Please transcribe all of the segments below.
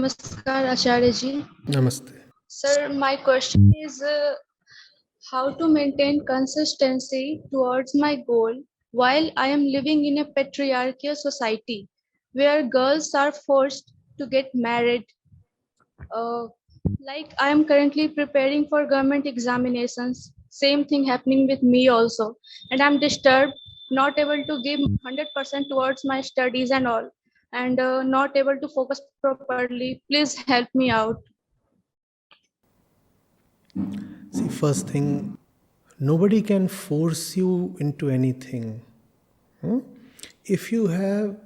Namaskar, Acharya ji. Namaste. Sir, my question is how to maintain consistency towards my goal while I am living in a patriarchal society where girls are forced to get married. Uh, like I am currently preparing for government examinations. Same thing happening with me also. And I'm disturbed, not able to give 100% towards my studies and all, and not able to focus properly. Please help me out. See, first thing, nobody can force you into anything. Hmm? If you have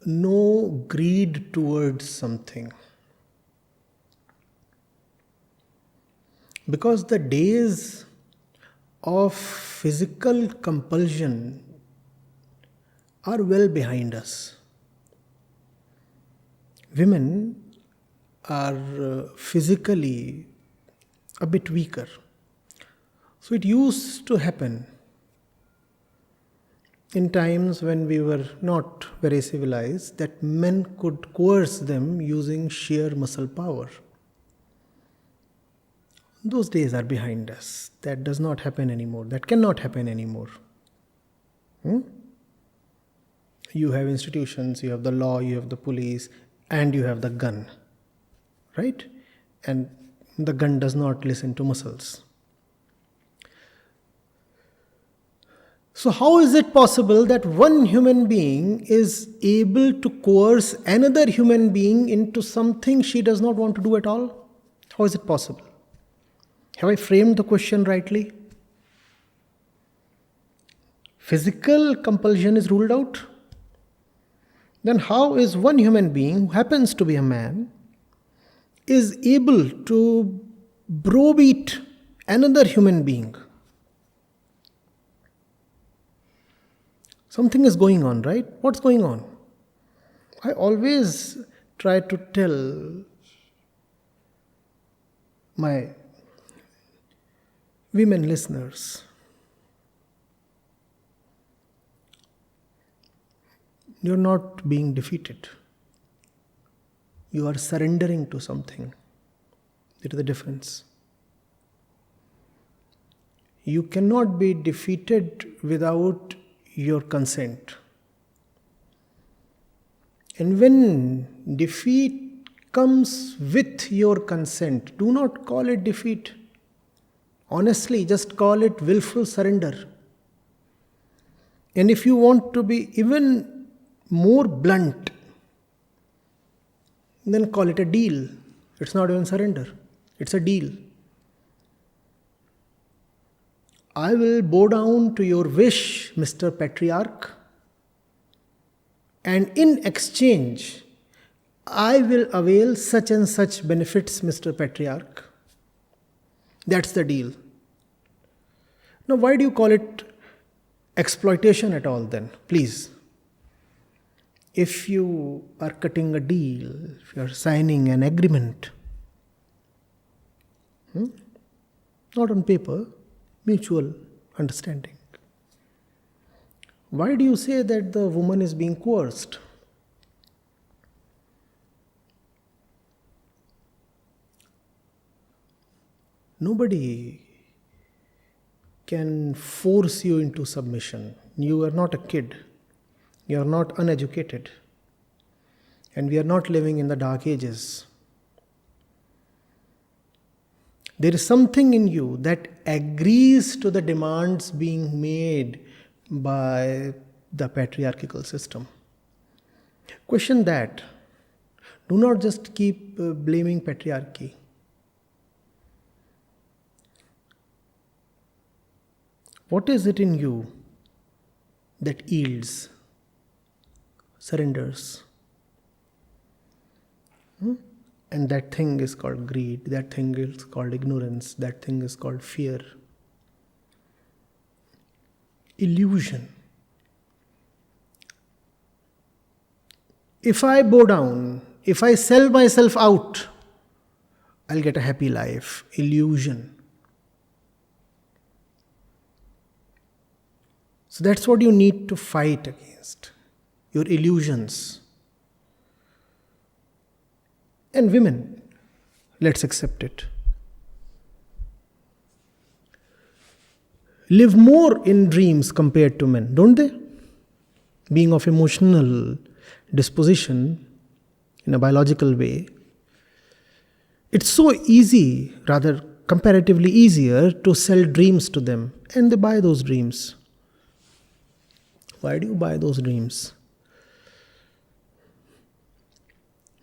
no greed towards something, because the days of physical compulsion are well behind us. Women are physically a bit weaker. So it used to happen in times when we were not very civilized that men could coerce them using sheer muscle power. Those days are behind us. That does not happen anymore. That cannot happen anymore. You have institutions, you have the law, you have the police, and you have the gun. Right? And the gun does not listen to muscles. So, how is it possible that one human being is able to coerce another human being into something she does not want to do at all? How is it possible? Have I framed the question rightly? Physical compulsion is ruled out. Then, how is one human being, who happens to be a man, is able to browbeat another human being? Something is going on, right? What's going on? I always try to tell my women listeners, you're not being defeated. You are surrendering to something. There is a difference. You cannot be defeated without your consent. And when defeat comes with your consent, do not call it defeat. Honestly, just call it willful surrender. And if you want to be even more blunt, then call it a deal. It's not even surrender, it's a deal. I will bow down to your wish, Mr. Patriarch, and in exchange, I will avail such and such benefits, Mr. Patriarch. That's the deal. Now, why do you call it exploitation at all then? Please. If you are cutting a deal, if you are signing an agreement, not on paper, mutual understanding. Why do you say that the woman is being coerced? Nobody can force you into submission. You are not a kid. You are not uneducated. And we are not living in the dark ages. There is something in you that agrees to the demands being made by the patriarchal system. Question that. Do not just keep blaming patriarchy. What is it in you that yields, surrenders? And that thing is called greed, that thing is called ignorance, that thing is called fear. Illusion. If I bow down, if I sell myself out, I'll get a happy life. Illusion. So that's what you need to fight against. Your illusions. And women, let's accept it, live more in dreams compared to men, don't they? Being of emotional disposition in a biological way, it's so easy, rather comparatively easier, to sell dreams to them, and they buy those dreams. Why do you buy those dreams?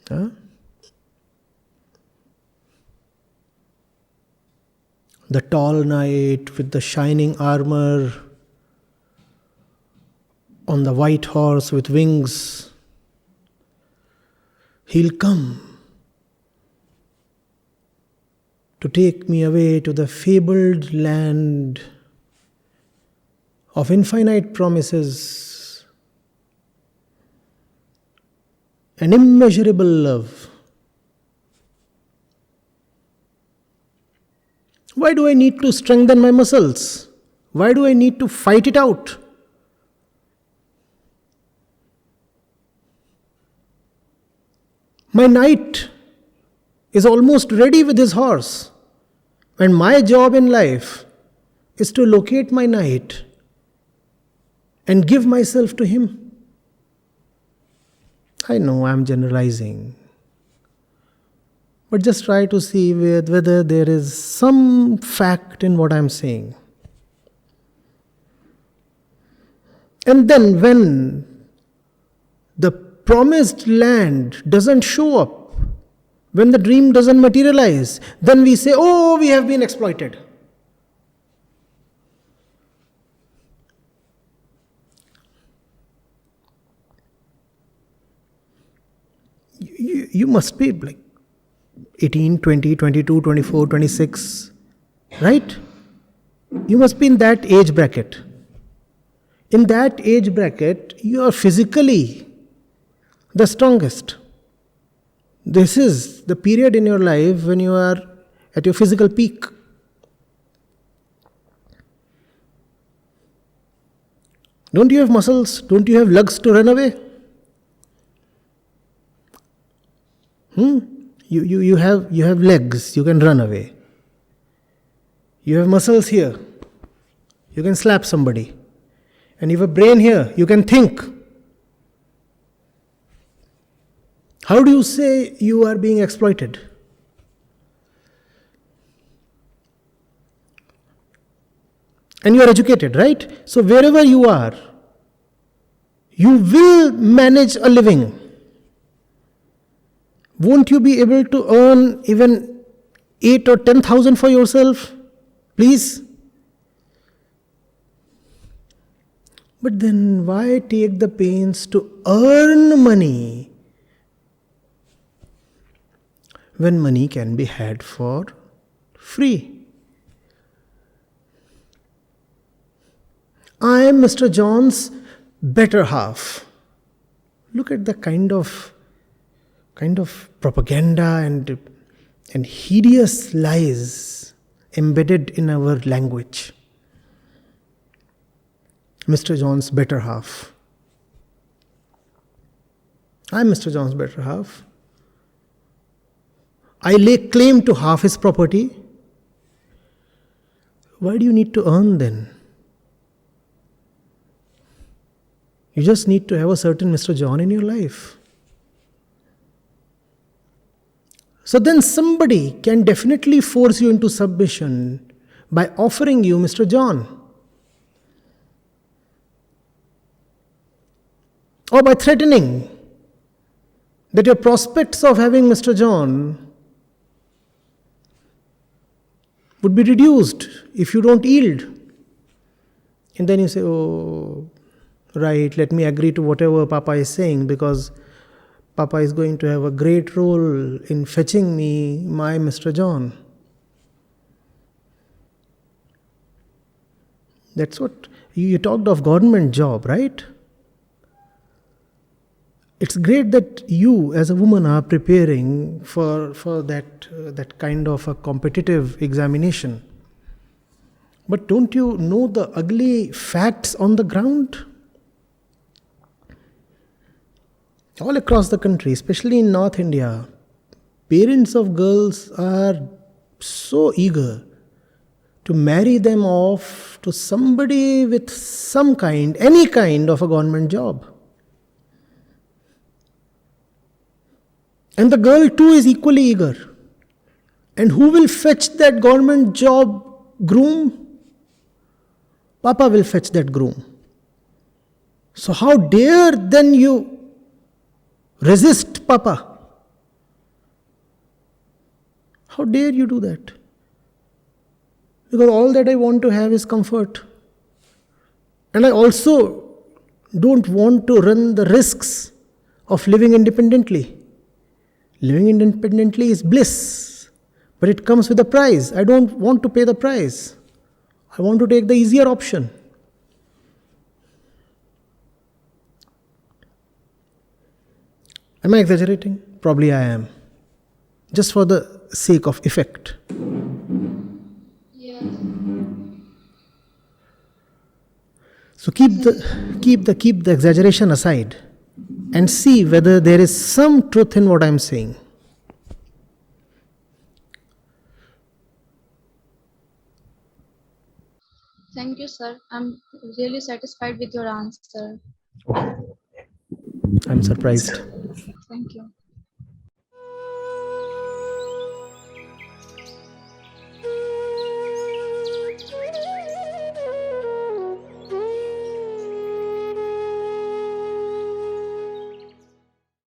Huh? The tall knight with the shining armor on the white horse with wings, he'll come to take me away to the fabled land of infinite promises and immeasurable love. Why do I need to strengthen my muscles? Why do I need to fight it out? My knight is almost ready with his horse, and my job in life is to locate my knight and give myself to him. I know I'm generalizing, but just try to see whether there is some fact in what I'm saying. And then when the promised land doesn't show up, when the dream doesn't materialize, then we say, oh, we have been exploited. You must be like 18, 20, 22, 24, 26, right? You must be in that age bracket. In that age bracket, you are physically the strongest. This is the period in your life when you are at your physical peak. Don't you have muscles? Don't you have legs to run away? You have legs, you can run away. You have muscles here, you can slap somebody. And you have a brain here, you can think. How do you say you are being exploited? And you are educated, right? So wherever you are, you will manage a living. Won't you be able to earn even 8 or 10,000 for yourself? Please? But then why take the pains to earn money when money can be had for free? I am Mr. John's better half. Look at the kind of propaganda and hideous lies embedded in our language. Mr. John's better half. I'm Mr. John's better half. I lay claim to half his property. Why do you need to earn then? You just need to have a certain Mr. John in your life. So then somebody can definitely force you into submission by offering you Mr. John. Or by threatening that your prospects of having Mr. John would be reduced if you don't yield. And then you say, oh, right, let me agree to whatever Papa is saying, because Papa is going to have a great role in fetching me my Mr. John. That's what you talked of, government job, right? It's great that you as a woman are preparing for that kind of a competitive examination. But don't you know the ugly facts on the ground? All across the country, especially in North India, Parents of girls are so eager to marry them off to somebody with some kind, any kind of a government job. And the girl too is equally eager. And who will fetch that government job groom? Papa will fetch that groom. So, how dare then you resist Papa? How dare you do that? Because all that I want to have is comfort. And I also don't want to run the risks of living independently. Living independently is bliss, but it comes with a price. I don't want to pay the price. I want to take the easier option. Am I exaggerating? Probably I am. Just for the sake of effect. Yeah. So keep the exaggeration aside and see whether there is some truth in what I am saying. Thank you, sir. I'm really satisfied with your answer. I'm surprised. Thank you.